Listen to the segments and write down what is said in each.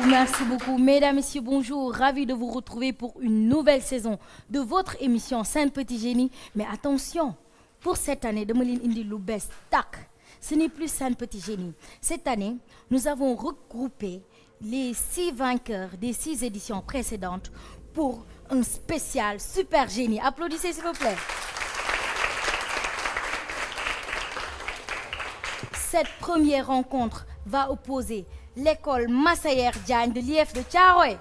merci beaucoup. Mesdames, Messieurs, bonjour. Ravi de vous retrouver pour une nouvelle saison de votre émission Saint Petit Génie. Mais attention, pour cette année, de Moline Indi Loubès, tac, ce n'est plus Saint Petit Génie. Cette année, nous avons regroupé les 6 vainqueurs des 6 éditions précédentes pour un spécial Super Génie. Applaudissez s'il vous plaît. Cette première rencontre va opposer l'école Massayer Diagne de l'IF de Thiaroye.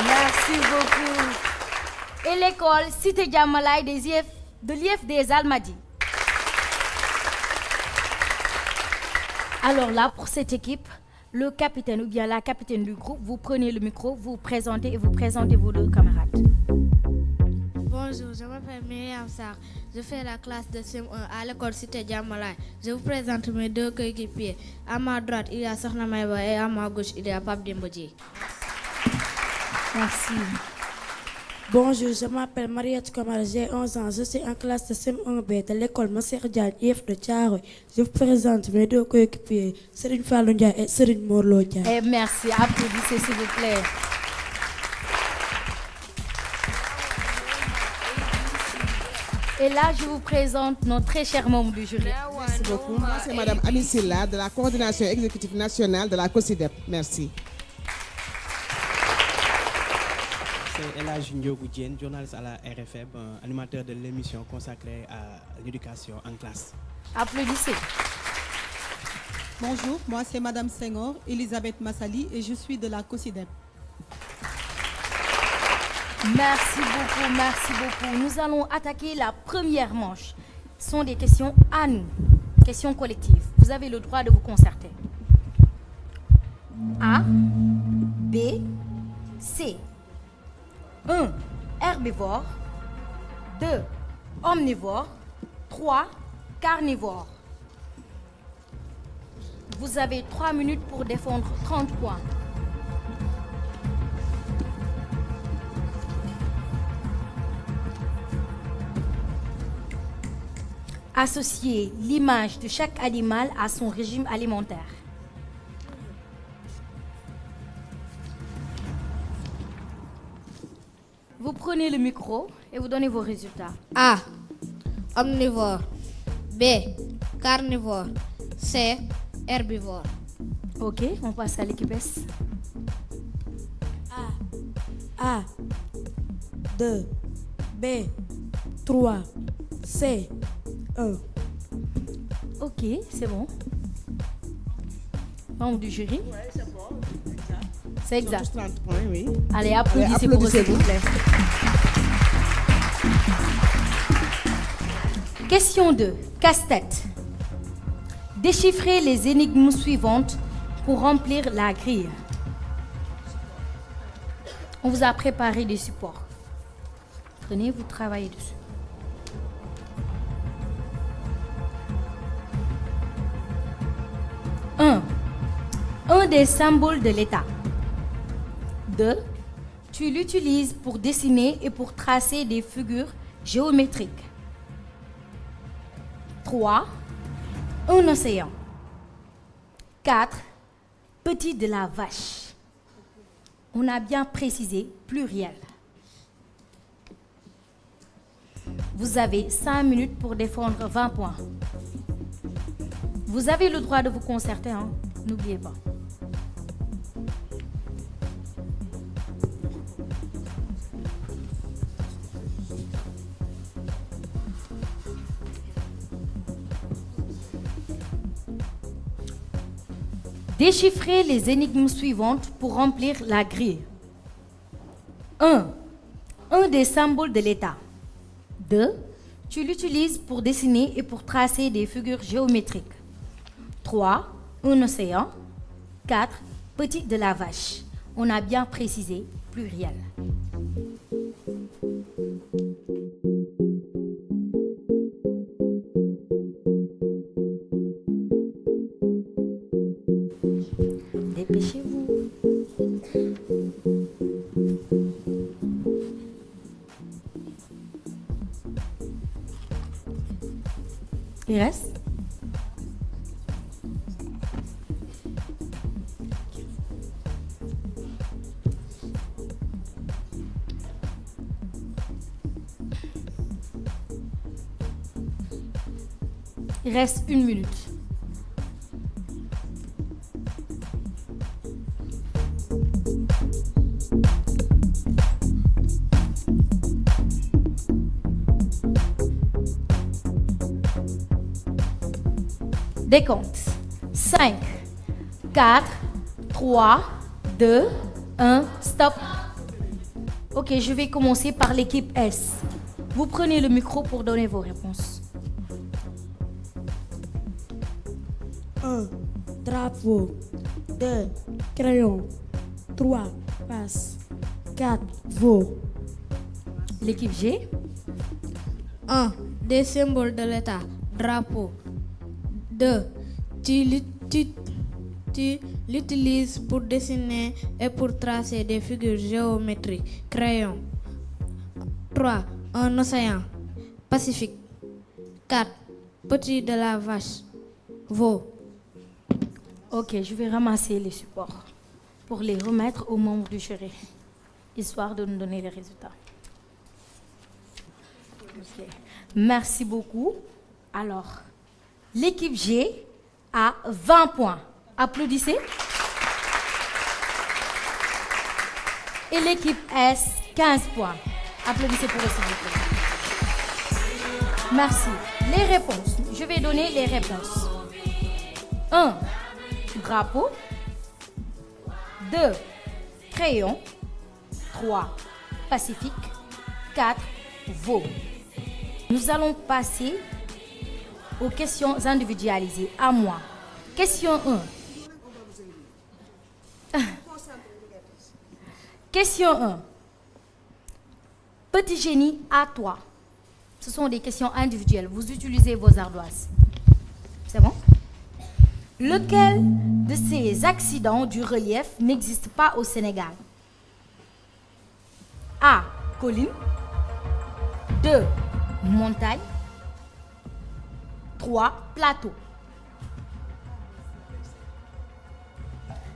Merci beaucoup. Et l'école Cité Diamalaye de l'IF des Almadies. Alors là, pour cette équipe, le capitaine ou bien la capitaine du groupe, vous prenez le micro, vous présentez et vous présentez vos 2 camarades. Bonjour, je m'appelle Myriam Sarr. Je fais la classe de CM1 à l'école Cité Diamalaye. Je vous présente mes 2 coéquipiers. À ma droite, il y a Sokhna Maïba et à ma gauche, il y a Pape Dembodji. Merci. Bonjour, je m'appelle Mariette Kamara, j'ai 11 ans. Je suis en classe de CM1B de l'école Massayer Diagne, IF de Thiaroye. Je vous présente mes 2 coéquipiers, Serigne Fallou Ndiaye et Serigne Morlo Ndiaye. Et merci, applaudissez s'il vous plaît. Et là, je vous présente notre très cher membre du jury. Merci beaucoup. Moi, c'est Madame Annie Silla de la coordination exécutive nationale de la COSIDEP. Merci. C'est Elhadji Ndiogou Diène, journaliste à la RFM, animateur de l'émission consacrée à l'éducation en classe. Applaudissez. Bonjour, moi c'est Madame Senghor, Elisabeth Massali et je suis de la COSIDEP. Merci beaucoup, merci beaucoup. Nous allons attaquer la première manche. Ce sont des questions à nous, questions collectives. Vous avez le droit de vous concerter. A, B, C. 1. Herbivore. 2. Omnivore. 3. Carnivore. Vous avez 3 minutes pour défendre 30 points. Associez l'image de chaque animal à son régime alimentaire. Vous prenez le micro et vous donnez vos résultats. A. Omnivore. B. Carnivore. C. Herbivore. Ok, on passe à l'équipe S. A, 2, B, 3, C, 1. Ok, c'est bon. Membre du jury. Oui, c'est bon. C'est exact. Tous 30 points, oui. Allez, applaudissez pour eux, s'il vous plaît. Question 2. Casse-tête. Déchiffrez les énigmes suivantes pour remplir la grille. On vous a préparé des supports. Prenez, vous travaillez dessus. 1. Un des symboles de l'État. 2. Tu l'utilises pour dessiner et pour tracer des figures géométriques. 3. Un océan. 4. Petit de la vache. On a bien précisé pluriel. Vous avez 5 minutes pour défendre 20 points. Vous avez le droit de vous concerter, hein? N'oubliez pas. Déchiffrez les énigmes suivantes pour remplir la grille. 1. Un des symboles de l'État. 2. Tu l'utilises pour dessiner et pour tracer des figures géométriques. 3. Un océan. 4. Petit de la vache. On a bien précisé pluriel. Dépêchez-vous. Il reste Il reste 1 minute. Décompte. 5, 4, 3, 2, 1, stop. Ok, je vais commencer par l'équipe S. Vous prenez le micro pour donner vos réponses. 1. Drapeau. 2. Crayon. 3. Passe. 4. Veau. L'équipe G. 1. Des symboles de l'État. Drapeau. 2. Tu l'utilises pour dessiner et pour tracer des figures géométriques. Crayon. 3. Un océan. Pacifique. 4. Petit de la vache. Veau. Ok, je vais ramasser les supports pour les remettre aux membres du jury, histoire de nous donner les résultats. Ok. Merci beaucoup. Alors, l'équipe G a 20 points. Applaudissez. Et l'équipe S, 15 points. Applaudissez pour eux, s'il vous plaît. Merci. Les réponses. Je vais donner les réponses. 1. Drapeau. 2. Crayon. 3. Pacifique. 4. Veau. Nous allons passer aux questions individualisées. À moi. Question 1. Question 1. Petit génie, à toi. Ce sont des questions individuelles. Vous utilisez vos ardoises. C'est bon? Lequel de ces accidents du relief n'existe pas au Sénégal? A. Colline. 2. Montagne. 3. Plateau.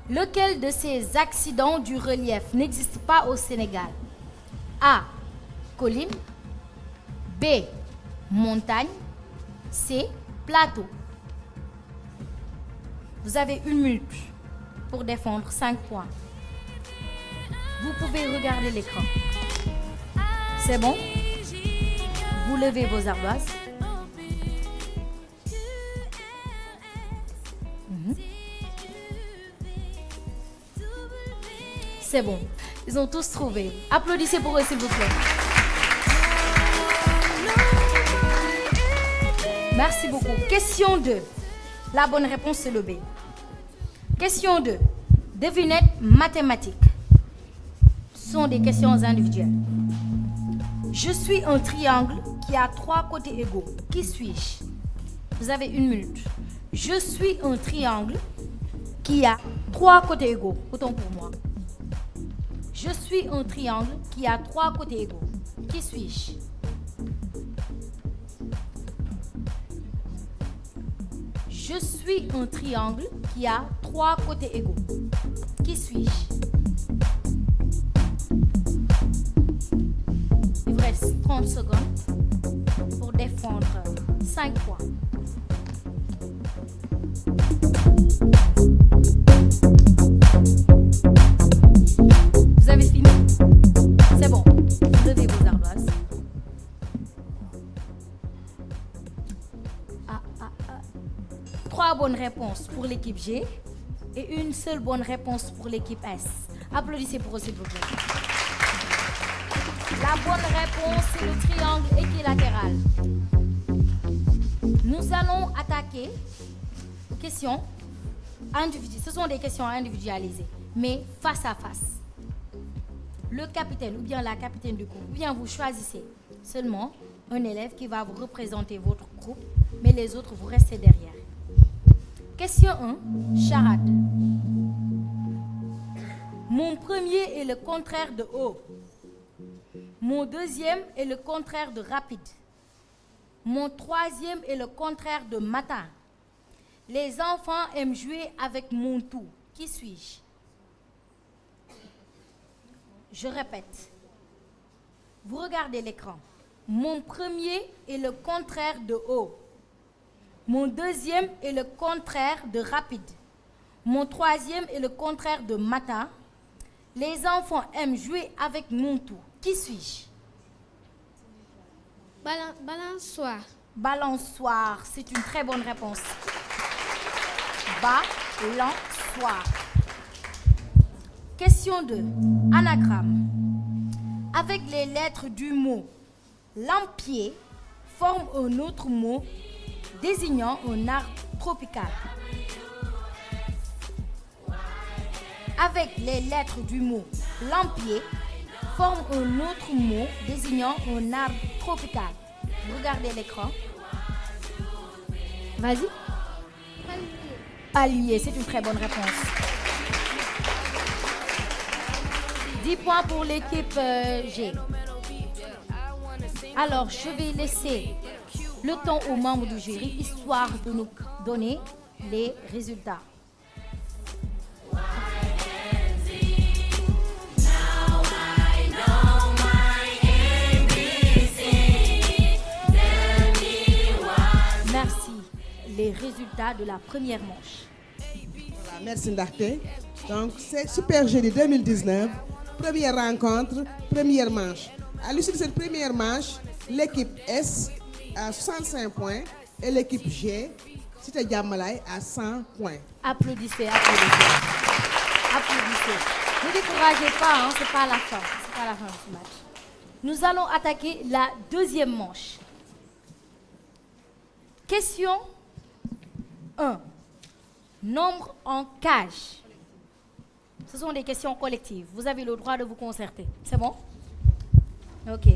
Lequel de ces accidents du relief n'existe pas au Sénégal? A. Colline. B. Montagne. C. Plateau. Vous avez 1 minute pour défendre 5 points. Vous pouvez regarder l'écran. C'est bon? Vous levez vos ardoises. C'est bon. Ils ont tous trouvé. Applaudissez pour eux, s'il vous plaît. Merci beaucoup. Question 2. La bonne réponse, c'est le B. Question 2. Devinette mathématique. Ce sont des questions individuelles. Je suis un triangle qui a 3 côtés égaux. Qui suis-je? Vous avez 1 minute. Je suis un triangle qui a 3 côtés égaux. Autant pour moi. Je suis un triangle qui a 3 côtés égaux. Qui suis-je? Je suis un triangle qui a 3 côtés égaux. Qui suis-je? Il vous reste 30 secondes pour défendre 5 points. Vous avez fini? C'est bon. Levez vos ardoises. 3 bonnes réponses pour l'équipe G et une seule bonne réponse pour l'équipe S. Applaudissez pour eux, s'il vous plaît. La bonne réponse, c'est le triangle équilatéral. Nous allons attaquer aux questions individuelles. Ce sont des questions individualisées, mais face à face. Le capitaine ou bien la capitaine du groupe, ou bien vous choisissez seulement un élève qui va vous représenter votre groupe, mais les autres, vous restez derrière. Question 1, charade. Mon premier est le contraire de haut. Mon deuxième est le contraire de rapide. Mon troisième est le contraire de matin. Les enfants aiment jouer avec mon tout. Qui suis-je? Je répète. Vous regardez l'écran. Mon premier est le contraire de haut. Mon deuxième est le contraire de rapide. Mon troisième est le contraire de matin. Les enfants aiment jouer avec mon tout. Qui suis-je? Balançoire. Balançoire, c'est une très bonne réponse. Balançoire. Question 2. Anagramme. Avec les lettres du mot lampier, forme un autre mot désignant un arbre tropical. Avec les lettres du mot lampier, forme un autre mot désignant un arbre tropical. Regardez l'écran. Vas-y. Palmier, c'est une très bonne réponse. 10 points pour l'équipe G. Alors, je vais laisser le temps aux membres du jury, histoire de nous donner les résultats. Merci. Les résultats de la première manche. Voilà, merci Ndarte. Donc, c'est Super Jeudi 2019. Première rencontre, première manche. À l'issue de cette première manche, l'équipe S a 65 points et l'équipe G, Cité Diamalaye, a 100 points. Applaudissez, applaudissez. Applaudissez. Ne découragez pas, hein, c'est pas la fin. C'est pas la fin de ce match. Nous allons attaquer la deuxième manche. Question 1. Nombre en cage. Ce sont des questions collectives. Vous avez le droit de vous concerter. C'est bon? Ok.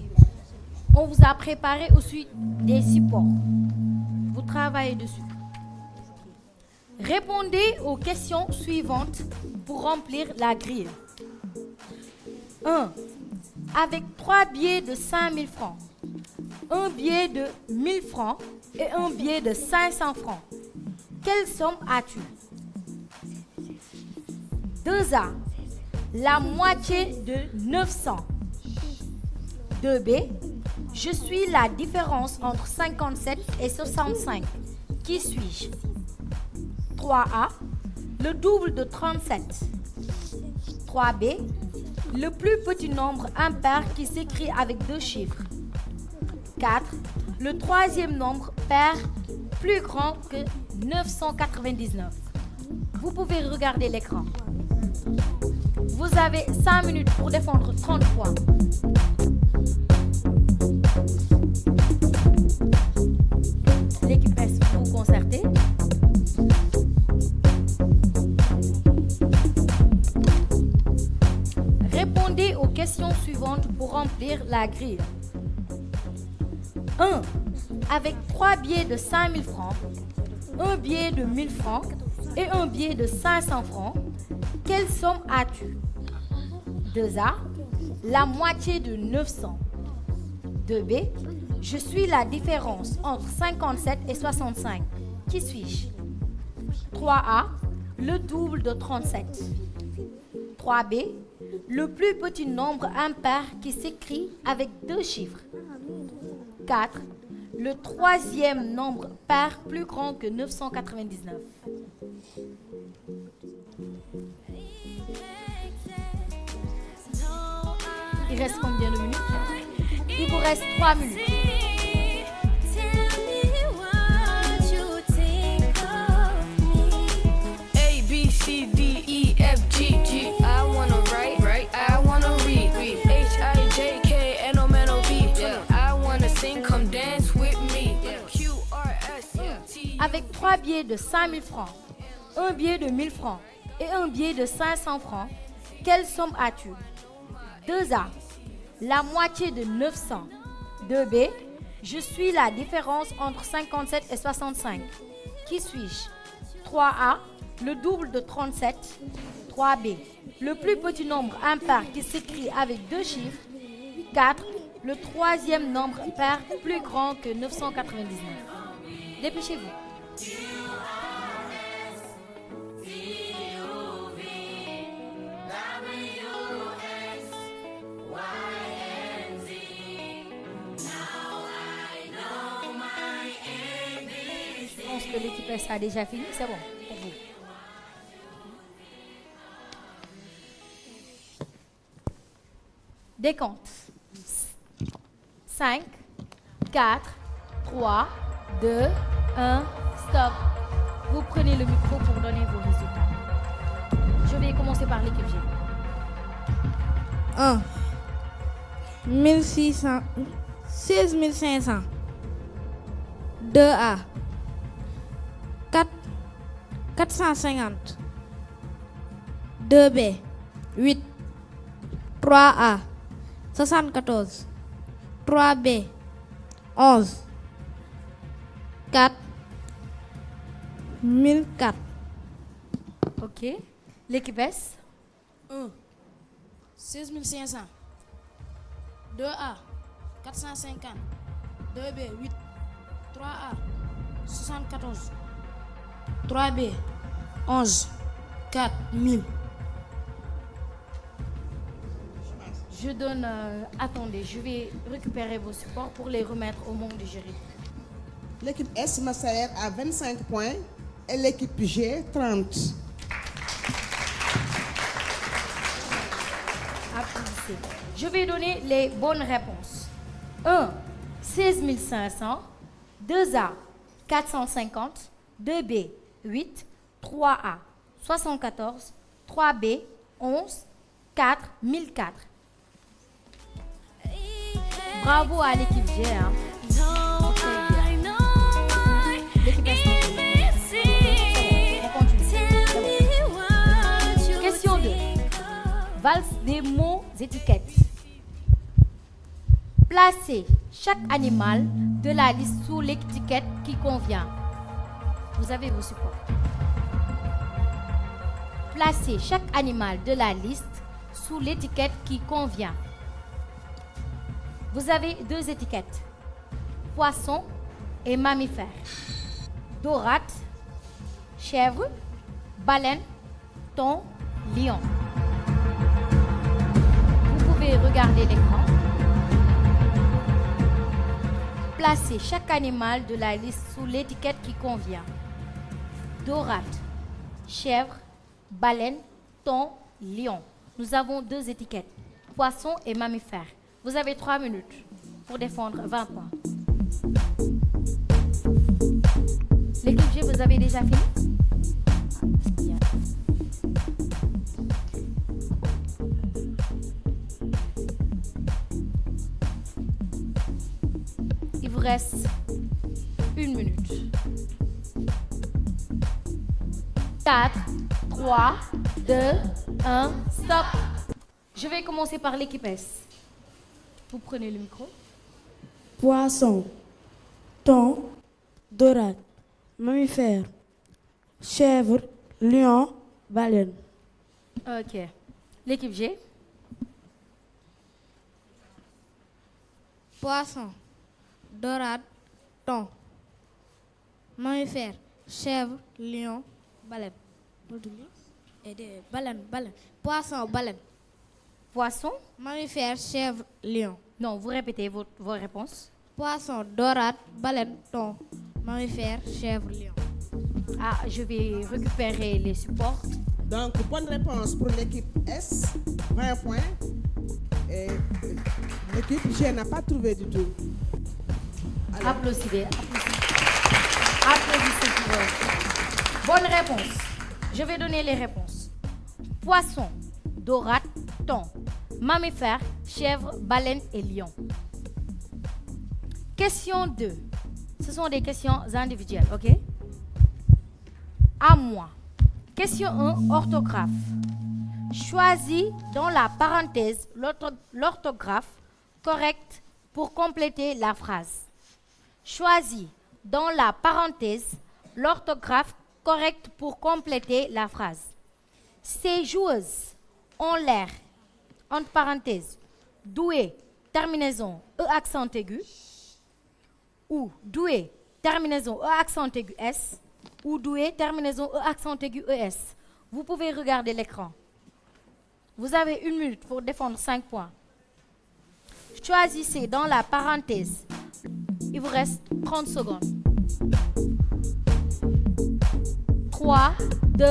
On vous a préparé aussi des supports. Vous travaillez dessus. Répondez aux questions suivantes pour remplir la grille. 1. Avec 3 billets de 5 000 francs, un billet de 1 000 francs et un billet de 500 francs, quelle somme as-tu? 2A. La moitié de 900. 2B. Je suis la différence entre 57 et 65. Qui suis-je? 3A. Le double de 37. 3B. Le plus petit nombre impair qui s'écrit avec 2 chiffres. 4. Le troisième nombre pair plus grand que 999. Vous pouvez regarder l'écran. Vous avez 5 minutes pour défendre 30 points. L'équipe S, vous concertez. Répondez aux questions suivantes pour remplir la grille. 1. Avec 3 billets de 5 000 francs, un billet de 1 000 francs et un billet de 500 francs, quelle somme as-tu? 2A. La moitié de 900. 2B. Je suis la différence entre 57 et 65. Qui suis-je? 3A. Le double de 37. 3B. Le plus petit nombre impair qui s'écrit avec 2 chiffres. 4. Le troisième nombre pair plus grand que 999. Il reste combien de minutes? Il vous reste 3 minutes. A, B, C, D, E, F, G, G. I wanna write, I wanna read, H, I, J, K, L, M, N, O, P. I wanna sing, come dance with me. Q, R, S, T. Avec 3 billets de 5 000 francs, un billet de 1 000 francs et un billet de 500 francs, quelle somme as-tu? 2A. La moitié de 900. 2B. Je suis la différence entre 57 et 65. Qui suis-je? 3A. Le double de 37. 3B. Le plus petit nombre impair qui s'écrit avec 2 chiffres. 4. Le troisième nombre pair plus grand que 999. Dépêchez-vous. pense que l'équipe S a déjà fini. C'est bon pour vous. Décompte. 5, 4, 3, 2, 1, stop. Vous prenez le micro pour donner vos résultats. Je vais commencer par l'équipe G. 1 1600 6500 2A 4 450 2B 8 3A 74 3B 11 4 1004. Ok. L'équipe S. 1 16 500 2A 450 2B 8 3A 74 3B 11 4000. Je donne... attendez, je vais récupérer vos supports pour les remettre au monde du jury. L'équipe S Massaer a 25 points et l'équipe G 30. Applaudissez. Je vais donner les bonnes réponses. 1, 16 500. 2A, 450. 2B, 8. 3A, 74. 3B, 11. 4, 1004. Bravo à l'équipe G. Hein. L'équipe S. On continue. Question 2. Valse des mots étiquettes. Placez chaque animal de la liste sous l'étiquette qui convient. Vous avez vos supports. Placez chaque animal de la liste sous l'étiquette qui convient. Vous avez deux étiquettes. Poisson et mammifère. Dorade, chèvre, baleine, thon, lion. Vous pouvez regarder l'écran. Placez chaque animal de la liste sous l'étiquette qui convient. Dorade, chèvre, baleine, thon, lion. Nous avons deux étiquettes. Poisson et mammifère. Vous avez 3 minutes pour défendre 20 points. L'équipe G, vous avez déjà fini? Il vous reste 1 minute. 4, 3, 2, 1, stop. Je vais commencer par l'équipe S. Vous prenez le micro. Poisson, thon, dorade, mammifère, chèvre, lion, baleine. Ok. L'équipe G. Poisson, dorade, thon, mammifère, chèvre, lion, baleine. Baleine. Poisson, baleine. Poisson. Mammifère, chèvre, lion. Non, vous répétez vos réponses. Poisson, dorade, baleine, thon, mammifère, chèvre, lion. Ah, je vais récupérer les supports. Donc, bonne réponse pour l'équipe S, 20 points. Et l'équipe G n'a pas trouvé du tout. Alors, Applaudissez. Applaudissez pour eux. Bonne réponse. Je vais donner les réponses. Poisson, dorade, thon, mammifère, chèvre, baleine et lion. Question 2. Ce sont des questions individuelles, ok? À moi. Question 1, orthographe. Choisis dans la parenthèse l'orthographe correcte pour compléter la phrase. Choisis dans la parenthèse l'orthographe correcte pour compléter la phrase. Ces joueuses ont l'air, entre parenthèses, douées, terminaison E accent aigu, ou doué, terminaison E accent aigu S, ou doué, terminaison E accent aigu ES. Vous pouvez regarder l'écran. Vous avez 1 minute pour défendre 5 points. Choisissez dans la parenthèse. Il vous reste 30 secondes. 3, 2,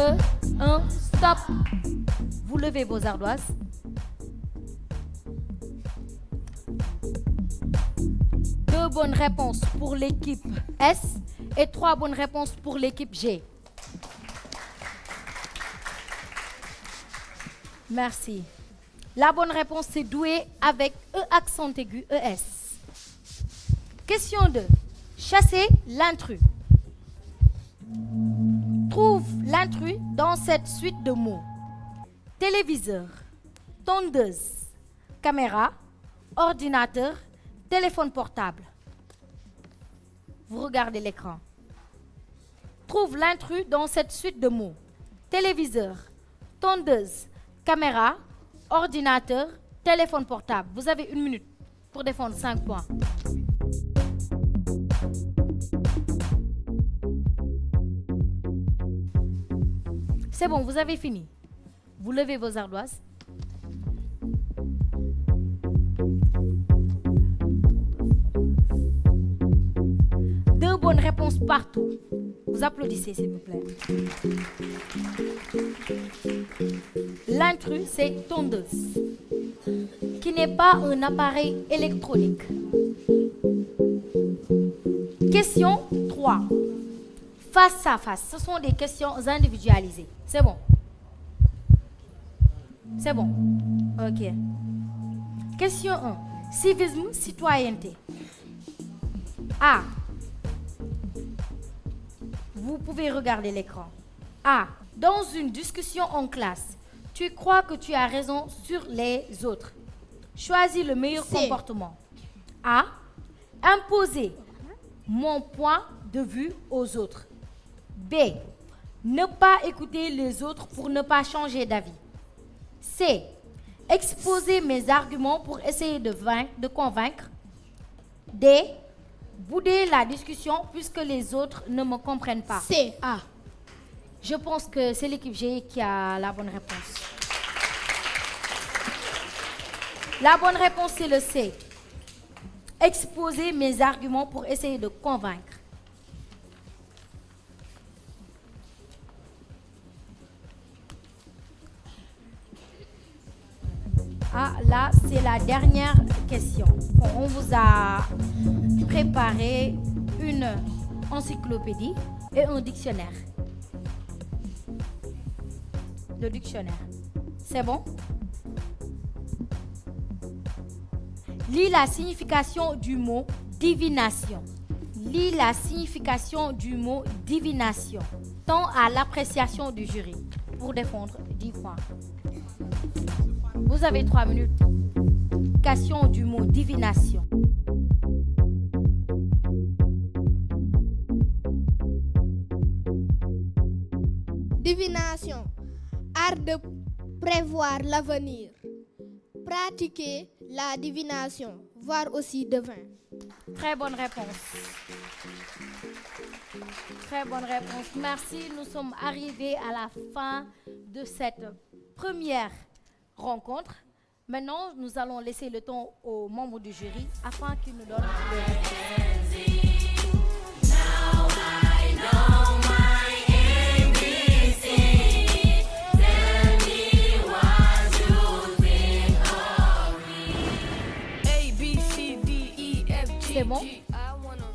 1, stop. Vous levez vos ardoises. Deux bonnes réponses pour l'équipe S et 3 bonnes réponses pour l'équipe G. Merci. La bonne réponse, c'est doué avec E accent aigu, ES. Question 2. Chasser l'intrus. Trouve l'intrus dans cette suite de mots. Téléviseur, tondeuse, caméra, ordinateur, téléphone portable. Vous regardez l'écran. Trouve l'intrus dans cette suite de mots. Téléviseur, tondeuse, caméra, ordinateur, téléphone portable. Vous avez 1 minute pour défendre 5 points. C'est bon, vous avez fini. Vous levez vos ardoises. Deux bonnes réponses partout. Vous applaudissez, s'il vous plaît. L'intrus, c'est tondeuse, qui n'est pas un appareil électronique. Question 3. Face à face. Ce sont des questions individualisées. C'est bon? C'est bon? Ok. Question 1. Civisme, citoyenneté. A. Vous pouvez regarder l'écran. A. Dans une discussion en classe, tu crois que tu as raison sur les autres. Choisis le meilleur comportement. A. Imposer mon point de vue aux autres. B. Ne pas écouter les autres pour ne pas changer d'avis. C. Exposer mes arguments pour essayer de convaincre. D. Bouder la discussion puisque les autres ne me comprennent pas. C. A. Je pense que c'est l'équipe G qui a la bonne réponse. La bonne réponse, c'est le C. Exposer mes arguments pour essayer de convaincre. Ah, là, c'est la dernière question. Bon, on vous a préparé une encyclopédie et un dictionnaire. Le dictionnaire. C'est bon? Lis la signification du mot divination. Lis la signification du mot divination. Tend à l'appréciation du jury pour défendre 10 points. Vous avez 3 minutes. Signification du mot divination. Divination. Art de prévoir l'avenir. Pratiquer la divination, voire aussi devin. Très bonne réponse. Très bonne réponse. Merci. Nous sommes arrivés à la fin de cette première rencontre. Maintenant, nous allons laisser le temps aux membres du jury afin qu'ils nous donnent le résultat. C'est bon?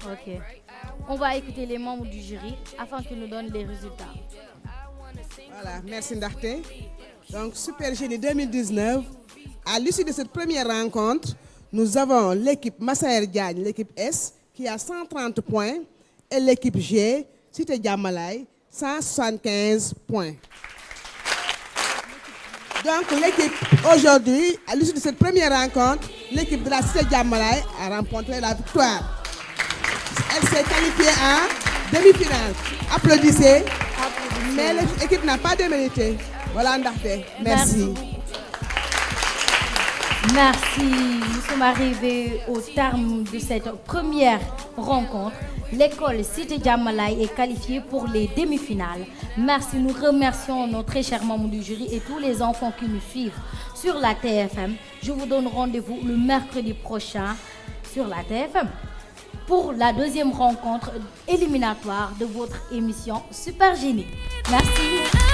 Ok. On va écouter les membres du jury afin qu'ils nous donnent les résultats. Voilà, merci Ndarté. Donc, Super Génie 2019. À l'issue de cette première rencontre, nous avons l'équipe Massaer Diagne, l'équipe S, qui a 130 points, et l'équipe G, Cité Diamalai, 175 points. Donc, l'équipe aujourd'hui, à l'issue de cette première rencontre, l'équipe de la Cité Diamalai a remporté la victoire. Elle s'est qualifiée en demi-finale. Applaudissez. Mais l'équipe n'a pas démérité. Voilà, Ndarté. Merci. Merci. Nous sommes arrivés au terme de cette première rencontre. L'école Cité Diamalai est qualifiée pour les demi-finales. Merci. Nous remercions nos très chers membres du jury et tous les enfants qui nous suivent sur la TFM. Je vous donne rendez-vous le mercredi prochain sur la TFM. pour la deuxième rencontre éliminatoire de votre émission Super Génie. Merci.